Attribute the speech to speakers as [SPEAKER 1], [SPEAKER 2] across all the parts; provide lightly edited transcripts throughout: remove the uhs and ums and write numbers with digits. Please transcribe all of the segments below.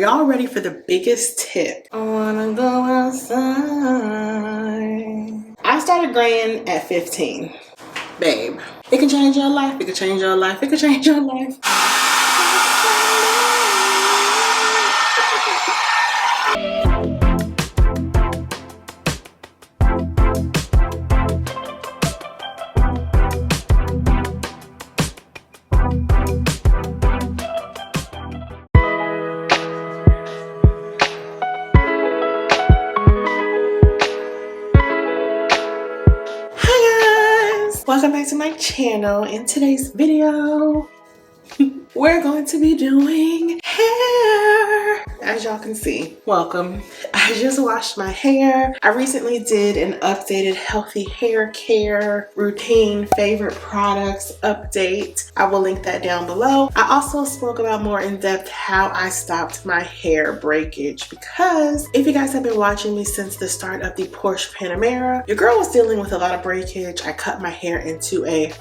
[SPEAKER 1] y'all ready for the biggest tip? I wanna go outside. I started graying at 15. Babe, it can change your life. It can change your life. It can change your life. Welcome back to my channel. In today's video, we're going to be doing hair. As y'all can see, welcome. I just washed my hair. I recently did an updated healthy hair care routine, favorite products update. I will link that down below. I also spoke about more in depth how I stopped my hair breakage, because if you guys have been watching me since the start of the Porsche Panamera, your girl was dealing with a lot of breakage. I cut my hair into a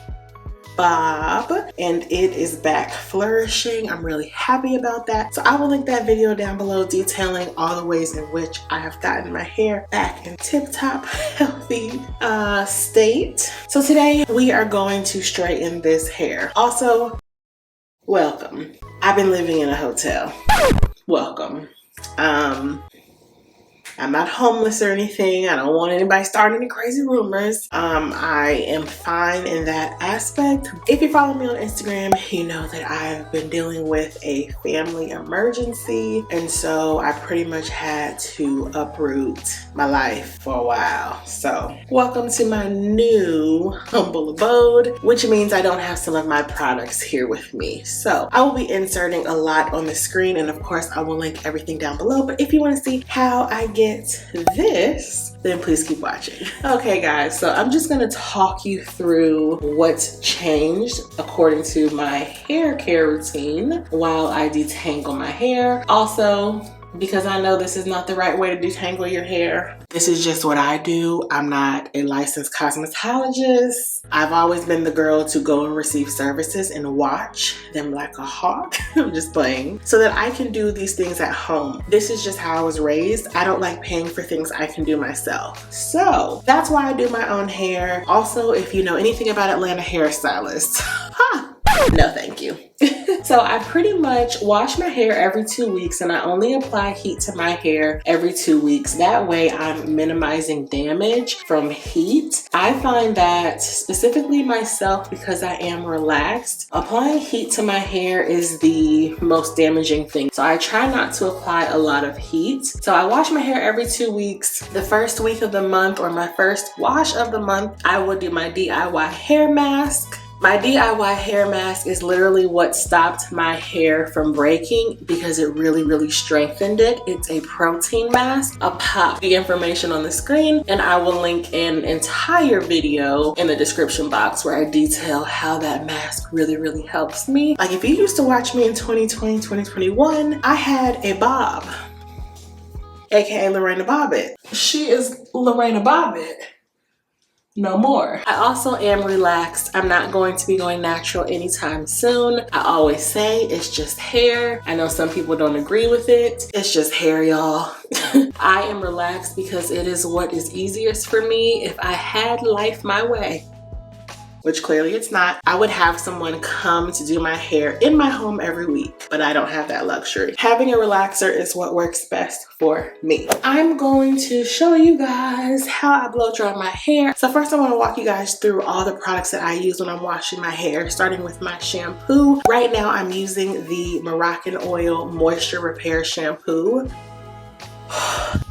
[SPEAKER 1] bob and it is back flourishing. I'm really happy about that. So I will link that video down below detailing all the ways in which I have gotten my hair back in tip-top healthy state. So today we are going to straighten this hair. Also, welcome. I've been living in a hotel. Welcome. I'm not homeless or anything. I don't want anybody starting any crazy rumors. I am fine in that aspect. If you follow me on Instagram, you know that I've been dealing with a family emergency. And so I pretty much had to uproot my life for a while. So welcome to my new humble abode, which means I don't have some of my products here with me. So I will be inserting a lot on the screen. And of course, I will link everything down below. But if you want to see how I get this, then please keep watching. Okay guys, so I'm just gonna talk you through what's changed according to my hair care routine while I detangle my hair. Also, because I know this is not the right way to detangle your hair, this is just what I do. I'm not a licensed cosmetologist. I've always been the girl to go and receive services and watch them like a hawk. I'm just playing. So that I can do these things at home. This is just how I was raised. I don't like paying for things I can do myself. So that's why I do my own hair. Also, if you know anything about Atlanta hairstylists, no thank you. So I pretty much wash my hair every 2 weeks, and I only apply heat to my hair every 2 weeks. That way I'm minimizing damage from heat. I find that specifically myself, because I am relaxed, applying heat to my hair is the most damaging thing. So I try not to apply a lot of heat. So I wash my hair every 2 weeks. The first week of the month, or my first wash of the month, I will do my DIY hair mask. My DIY hair mask is literally what stopped my hair from breaking, because it really strengthened it. It's a protein mask. I'll pop the information on the screen, and I will link an entire video in the description box where I detail how that mask really helps me. Like, if you used to watch me in 2020, 2021, I had a bob, aka Lorena Bobbitt. She is Lorena Bobbitt. No more. I also am relaxed. I'm not going to be going natural anytime soon. I always say it's just hair. I know some people don't agree with it. It's just hair, y'all. I am relaxed because it is what is easiest for me. If I had life my way, which clearly it's not, I would have someone come to do my hair in my home every week, but I don't have that luxury. Having a relaxer is what works best for me. I'm going to show you guys how I blow dry my hair. So first I want to walk you guys through all the products that I use when I'm washing my hair, starting with my shampoo. Right now I'm using the Moroccan Oil Moisture Repair Shampoo.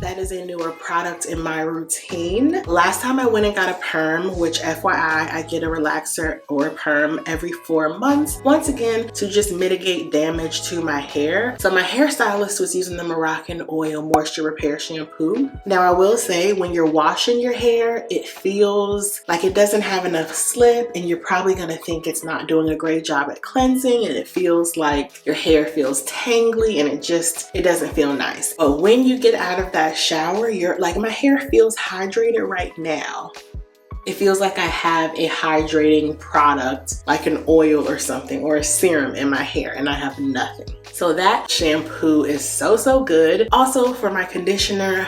[SPEAKER 1] That is a newer product in my routine. Last time I went and got a perm, which FYI, I get a relaxer or a perm every 4 months. Once again, to just mitigate damage to my hair. So my hairstylist was using the Moroccan Oil Moisture Repair Shampoo. Now I will say, when you're washing your hair, it feels like it doesn't have enough slip, and you're probably gonna think it's not doing a great job at cleansing, and it feels like your hair feels tangly, and it doesn't feel nice. But when you get out of that shower, you're like, my hair feels hydrated right now. it feels like I have a hydrating product, like an oil or something, or a serum in my hair, and I have nothing. So that shampoo is so good. Also for my conditioner,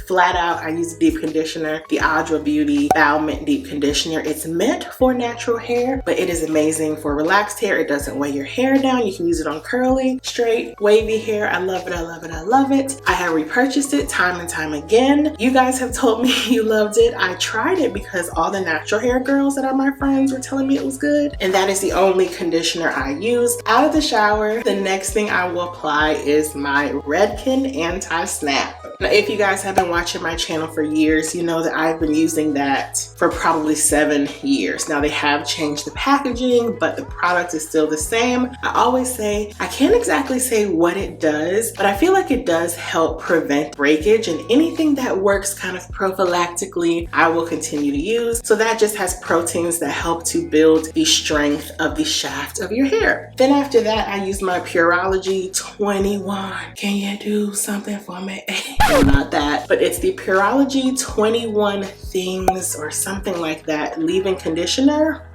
[SPEAKER 1] flat out, I use deep conditioner, the KeikoBeauty Bow Mint Deep Conditioner. It's meant for natural hair, but it is amazing for relaxed hair. It doesn't weigh your hair down. You can use it on curly, straight, wavy hair. I love it, I love it, I love it. I have repurchased it time and time again. You guys have told me you loved it. I tried it because all the natural hair girls that are my friends were telling me it was good, and that is the only conditioner I use. Out of the shower, the next thing I will apply is my Redken Anti-Snap. Now, if you guys have been watching my channel for years, you know that I've been using that for probably 7 years. Now, they have changed the packaging, but the product is still the same. I always say, I can't exactly say what it does, but I feel like it does help prevent breakage, and anything that works kind of prophylactically, I will continue to use. So that just has proteins that help to build the strength of the shaft of your hair. Then after that, I use my Pureology 21. Can you do something for me? Not that, but it's the Pureology 21 Things or something like that leave-in conditioner.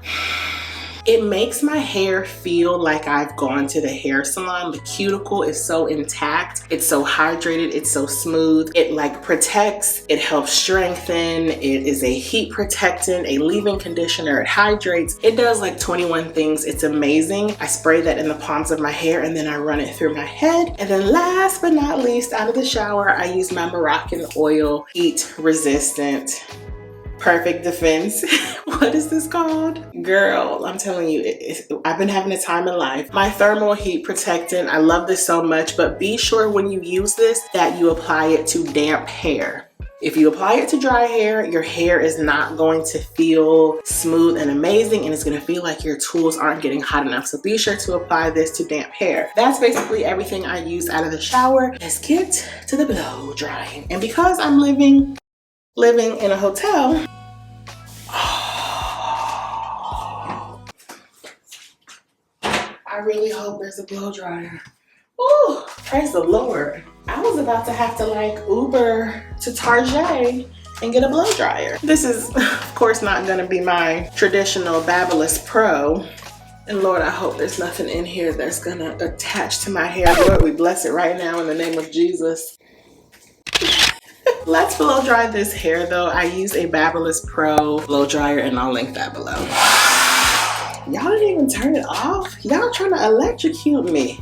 [SPEAKER 1] It makes my hair feel like I've gone to the hair salon. The cuticle is so intact. It's so hydrated. It's so smooth. It like protects. It helps strengthen. It is a heat protectant, a leave-in conditioner. It hydrates. It does like 21 things. It's amazing. I spray that in the palms of my hair and then I run it through my head. And then last but not least, out of the shower, I use my Moroccan oil heat resistant perfect defense. What is this called? Girl, I'm telling you, I've been having a time in life. My thermal heat protectant, I love this so much, but be sure when you use this that you apply it to damp hair. If you apply it to dry hair, your hair is not going to feel smooth and amazing, and it's going to feel like your tools aren't getting hot enough. So be sure to apply this to damp hair. That's basically everything I use out of the shower. Let's get to the blow drying. And because I'm living in a hotel, I really hope there's a blow dryer. Ooh, praise the Lord. I was about to have to like Uber to Target and get a blow dryer. This is of course not gonna be my traditional Babyliss Pro. And Lord, I hope there's nothing in here that's gonna attach to my hair. Lord, we bless it right now in the name of Jesus. Let's blow dry this hair though. I use a Babyliss Pro blow dryer and I'll link that below. Y'all didn't even turn it off? Y'all trying to electrocute me.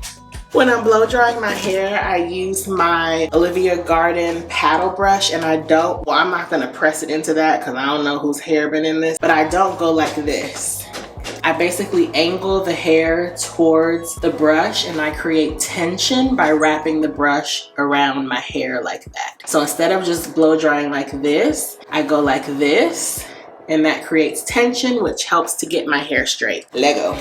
[SPEAKER 1] When I'm blow drying my hair, I use my Olivia Garden paddle brush, and I'm not gonna press it into that because I don't know whose hair been in this, but I don't go like this. I basically angle the hair towards the brush and I create tension by wrapping the brush around my hair like that. So instead of just blow drying like this, I go like this, and that creates tension, which helps to get my hair straight. Lego.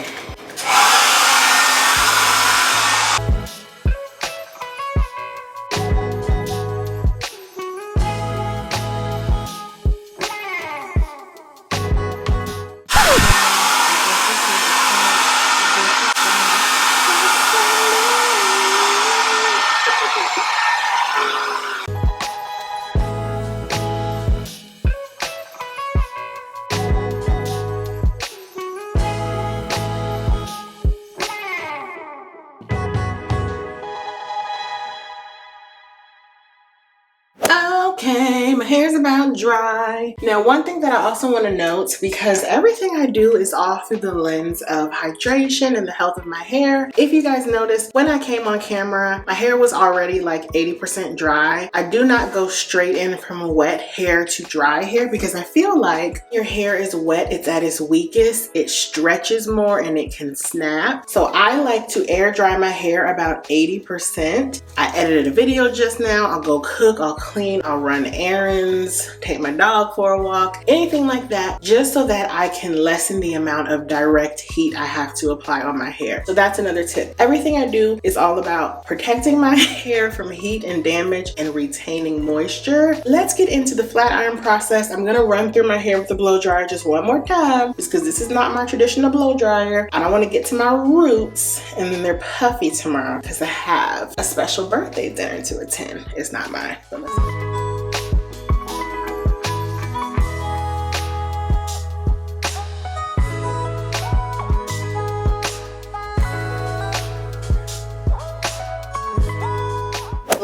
[SPEAKER 1] Okay, my hair's about dry. Now, one thing that I also want to note, because everything I do is all through the lens of hydration and the health of my hair. If you guys noticed, when I came on camera, my hair was already like 80% dry. I do not go straight in from wet hair to dry hair because I feel like your hair is wet, it's at its weakest, it stretches more and it can snap. So I like to air dry my hair about 80%. I edited a video just now. I'll go cook, I'll clean, I'll run errands, take my dog for a walk, anything like that, just so that I can lessen the amount of direct heat I have to apply on my hair. So that's another tip. Everything I do is all about protecting my hair from heat and damage and retaining moisture. Let's get into the flat iron process. I'm gonna run through my hair with the blow dryer just one more time, just because this is not my traditional blow dryer. I don't want to get to my roots and then they're puffy tomorrow because I have a special birthday dinner to attend. It's not mine.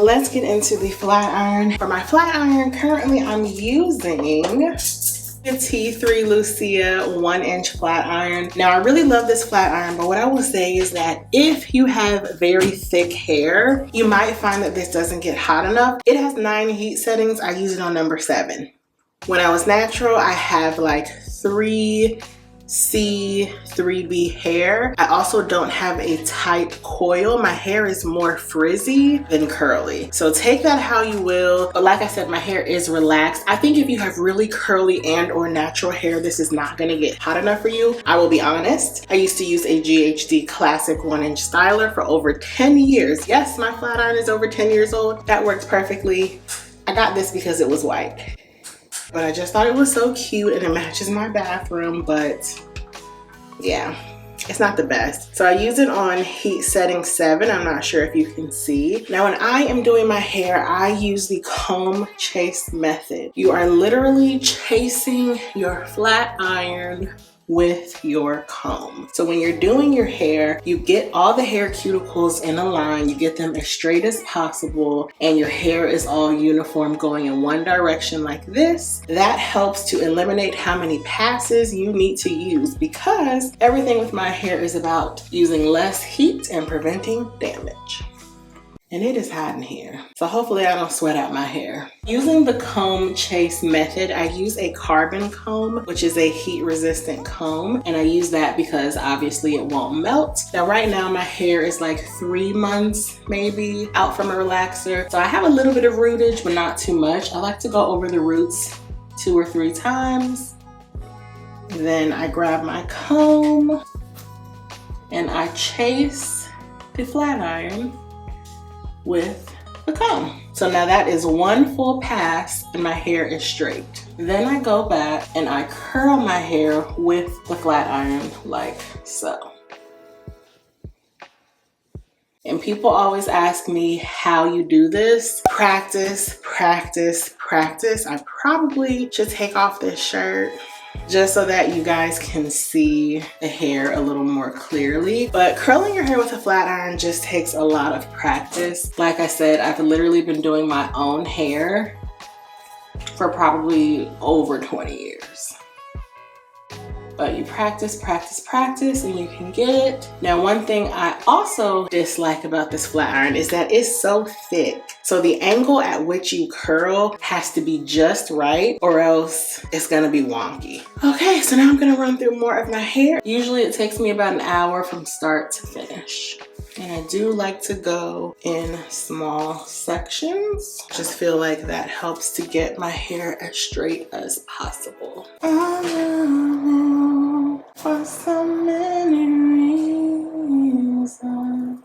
[SPEAKER 1] let's get into the flat iron. For my flat iron, currently I'm using the T3 Lucia 1-inch flat iron. Now I really love this flat iron, but what I will say is that if you have very thick hair, you might find that this doesn't get hot enough. It has 9 heat settings. I use it on number 7. When I was natural, I have like 3C, 3B hair. I also don't have a tight coil. My hair is more frizzy than curly. So take that how you will. But like I said, my hair is relaxed. I think if you have really curly and or natural hair, this is not gonna get hot enough for you. I will be honest. I used to use a GHD Classic 1-inch styler for over 10 years. Yes, my flat iron is over 10 years old. That works perfectly. I got this because it was white. But I just thought it was so cute and it matches my bathroom, but yeah, it's not the best. So I use it on heat setting 7. I'm not sure if you can see. Now when I am doing my hair, I use the comb chase method. You are literally chasing your flat iron with your comb. So when you're doing your hair, you get all the hair cuticles in a line, you get them as straight as possible, and your hair is all uniform going in one direction like this. That helps to eliminate how many passes you need to use, because everything with my hair is about using less heat and preventing damage. And it is hot in here, so hopefully I don't sweat out my hair. Using the comb chase method, I use a carbon comb, which is a heat resistant comb, and I use that because obviously it won't melt. Now right now my hair is like 3 months maybe out from a relaxer, so I have a little bit of rootage but not too much. I like to go over the roots 2 or 3 times. Then I grab my comb and I chase the flat iron with the comb. So now that is 1 full pass and my hair is straight. Then I go back and I curl my hair with the flat iron like so. And people always ask me how you do this. Practice, practice, practice. I probably should take off this shirt just so that you guys can see the hair a little more clearly. But curling your hair with a flat iron just takes a lot of practice. Like I said, I've literally been doing my own hair for probably over 20 years. But you practice, practice, practice, and you can get it. Now, one thing I also dislike about this flat iron is that it's so thick. So the angle at which you curl has to be just right, or else it's gonna be wonky. Okay, so now I'm gonna run through more of my hair. Usually it takes me about an hour from start to finish. And I do like to go in small sections. Just feel like that helps to get my hair as straight as possible. For so many reasons.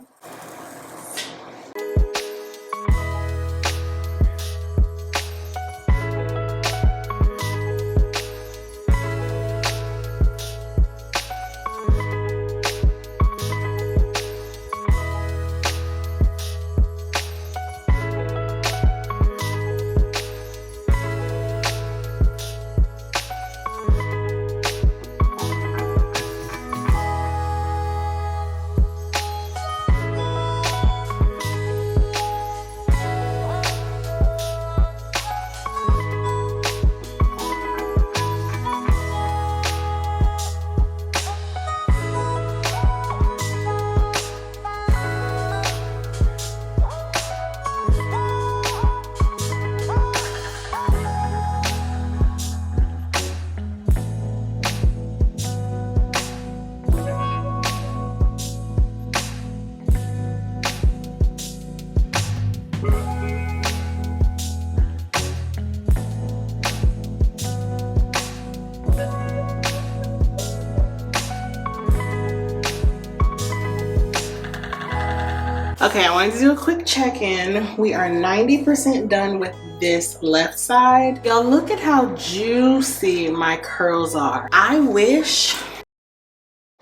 [SPEAKER 1] Okay, I wanted to do a quick check-in. We are 90% done with this left side. Y'all, look at how juicy my curls are. I wish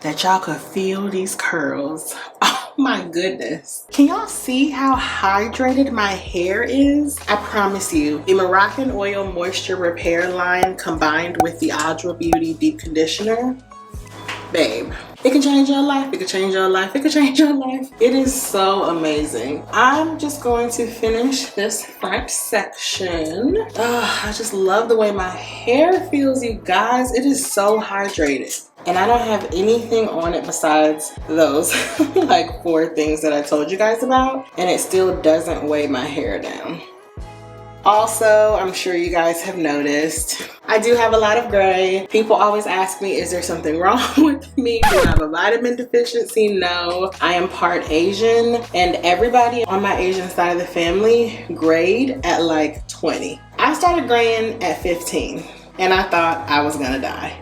[SPEAKER 1] that y'all could feel these curls. Oh my goodness. Can y'all see how hydrated my hair is? I promise you, the Moroccan Oil Moisture Repair line combined with the KeikoBeauty Deep Conditioner, babe, It can change your life. It can change your life. It can change your life. It is so amazing. I'm just going to finish this front section. I just love the way my hair feels, you guys. It is so hydrated. And I don't have anything on it besides those like 4 things that I told you guys about. And it still doesn't weigh my hair down. Also, I'm sure you guys have noticed, I do have a lot of gray. People always ask me, is there something wrong with me? Do I have a vitamin deficiency? No, I am part Asian, and everybody on my Asian side of the family grayed at like 20. I started graying at 15, and I thought I was gonna die.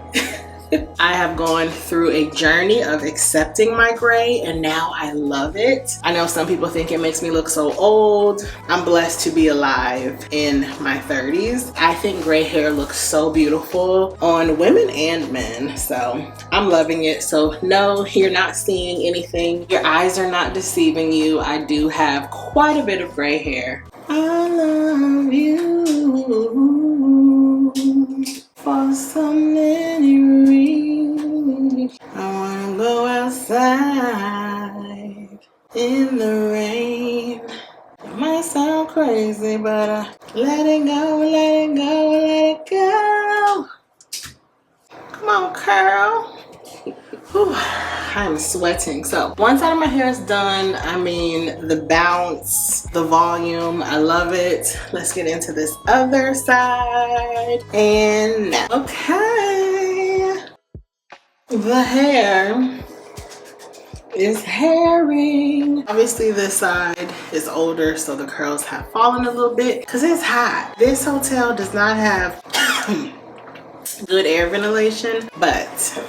[SPEAKER 1] I have gone through a journey of accepting my gray, and now I love it. I know some people think it makes me look so old. I'm blessed to be alive in my 30s. I think gray hair looks so beautiful on women and men, so I'm loving it. So no, you're not seeing anything. Your eyes are not deceiving you. I do have quite a bit of gray hair. I love you for so many reasons. I wanna go outside in the rain. It might sound crazy, but let it go, let it go, let it go. Come on, Carl. Whew, I'm sweating. So one side of my hair is done. I mean, the bounce, the volume, I love it. Let's get into this other side. And now, okay, the hair is hairing. Obviously this side is older, so the curls have fallen a little bit because it's hot. This hotel does not have good air ventilation, but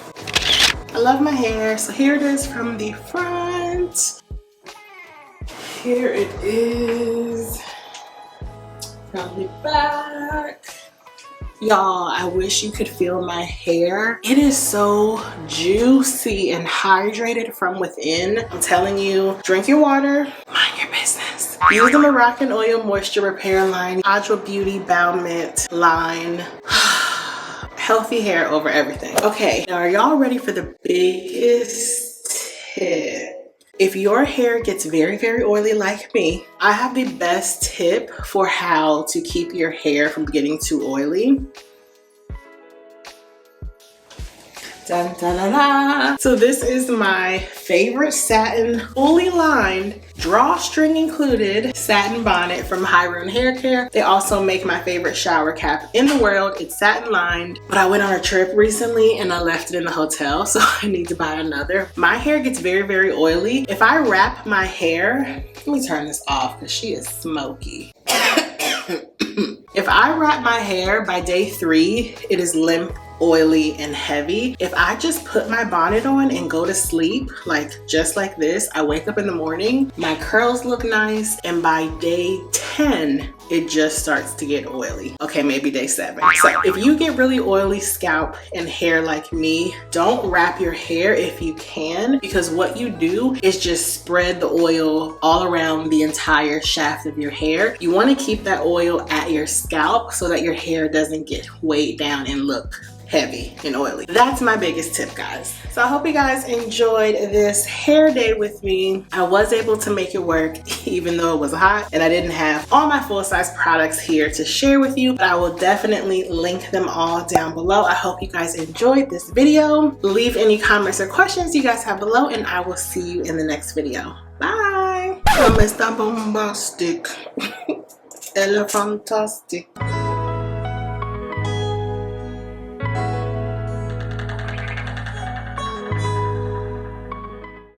[SPEAKER 1] I love my hair. So here it is from the front. Here it is from the back. Y'all, I wish you could feel my hair. It is so juicy and hydrated from within. I'm telling you, drink your water, mind your business. Use the Moroccan Oil Moisture Repair Line, KeikoBeauty Bow Mint line. Healthy hair over everything. Okay, now are y'all ready for the biggest tip? If your hair gets very, very oily like me, I have the best tip for how to keep your hair from getting too oily. Dun, dun, dun, dun. So this is my favorite satin, fully lined, drawstring included satin bonnet from Hyroon Hair Care. They also make my favorite shower cap in the world. It's satin lined, but I went on a trip recently and I left it in the hotel, so I need to buy another. My hair gets very, very oily. If I wrap my hair, let me turn this off because she is smoky. If I wrap my hair by day 3, it is limp, oily, and heavy. If I just put my bonnet on and go to sleep, like just like this, I wake up in the morning, my curls look nice, and by day 10, it just starts to get oily. Okay, maybe day 7. So if you get really oily scalp and hair like me, don't wrap your hair if you can, because what you do is just spread the oil all around the entire shaft of your hair. You want to keep that oil at your scalp so that your hair doesn't get weighed down and look heavy and oily. That's my biggest tip, guys. So I hope you guys enjoyed this hair day with me. I was able to make it work even though it was hot and I didn't have all my full-size products here to share with you, but I will definitely link them all down below. I hope you guys enjoyed this video. Leave any comments or questions you guys have below and I will see you in the next video. Bye! Mr. Bombastic. Ella Fantastic.